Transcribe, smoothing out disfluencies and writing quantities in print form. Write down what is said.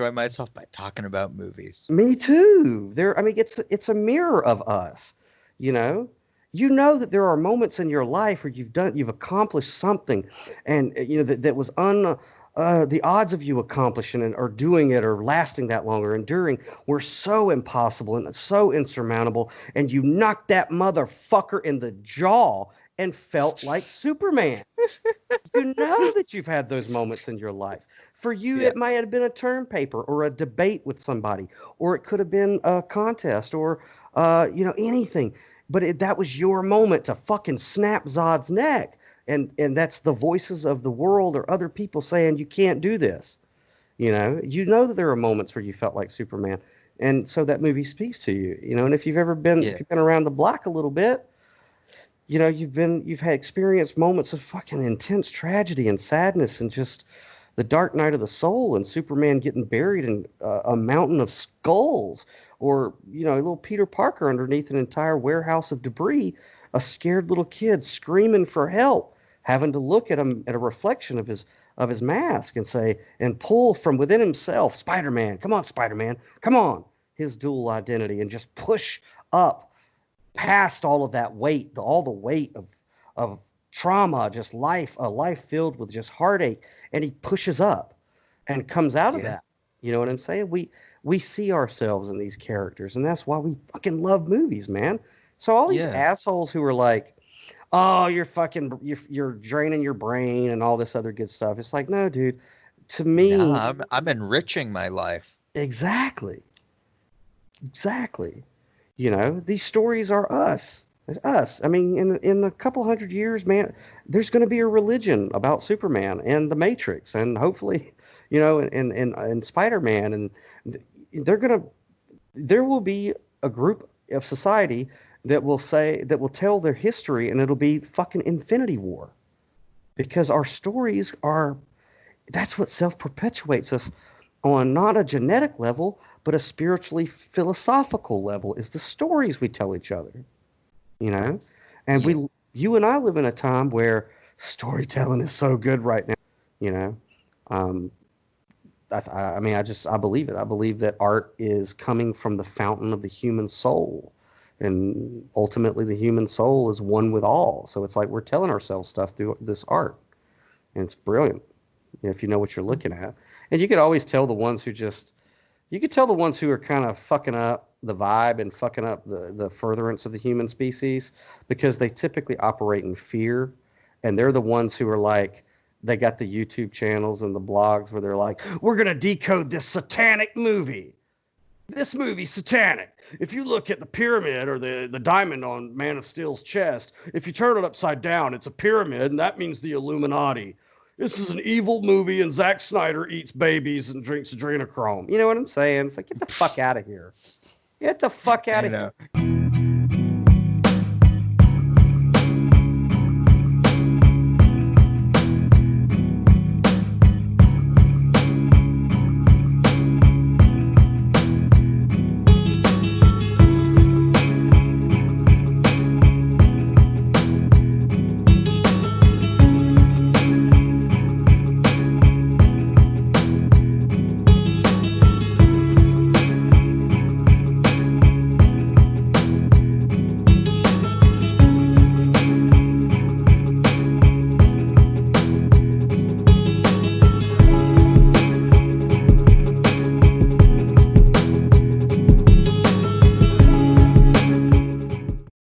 enjoy myself by talking about movies. Me too. I mean, it's a mirror of us. You know, you know that there are moments in your life where you've accomplished something, and you know that was the odds of you accomplishing it or doing it or lasting that long or enduring were so impossible and so insurmountable, and you knocked that motherfucker in the jaw and felt like Superman. You know that you've had those moments in your life. For you, Yeah. it might have been a term paper or a debate with somebody, or it could have been a contest or, anything. But that was your moment to fucking snap Zod's neck. And that's the voices of the world or other people saying, you can't do this. You know that there are moments where you felt like Superman. And so that movie speaks to you, and if Yeah. you've been around the block a little bit, you've had experienced moments of fucking intense tragedy and sadness and just the dark night of the soul and Superman getting buried in a mountain of skulls, or little Peter Parker underneath an entire warehouse of debris, a scared little kid screaming for help, having to look at him at a reflection of his mask and say and pull from within himself, Spider-Man, come on, Spider-Man, come on, his dual identity, and just push up past all of that weight, all the weight of trauma, just a life filled with just heartache, and he pushes up and comes out of Yeah. that. You know what I'm saying? We see ourselves in these characters, and that's why we fucking love movies, man. So all these Yeah. assholes who are like, "Oh, you're draining your brain and all this other good stuff," it's like, no, dude. To me, Nah, I'm enriching my life. exactly, exactly. These stories are us. It's us. I mean, in a couple hundred years, man, there's going to be a religion about Superman and the Matrix, and hopefully, and Spider-Man, and they're gonna. There will be a group of society that will tell their history, and it'll be fucking Infinity War, because our stories are. That's what self-perpetuates us on not a genetic level, but a spiritually philosophical level, is the stories we tell each other, you know? And Yeah. you and I live in a time where storytelling is so good right now, you know? Um, I mean, I believe it. I believe that art is coming from the fountain of the human soul. And ultimately, the human soul is one with all. So it's like we're telling ourselves stuff through this art. And it's brilliant if you know what you're looking at. And you could always tell you could tell the ones who are kind of fucking up the vibe and fucking up the furtherance of the human species, because they typically operate in fear. And they're the ones who are like, they got the YouTube channels and the blogs where they're like, we're going to decode this satanic movie. This movie's satanic. If you look at the pyramid or the diamond on Man of Steel's chest, if you turn it upside down, it's a pyramid, and that means the Illuminati. This is an evil movie, and Zack Snyder eats babies and drinks adrenochrome. You know what I'm saying? It's like, get the fuck out of here. Get the fuck out I of know. here.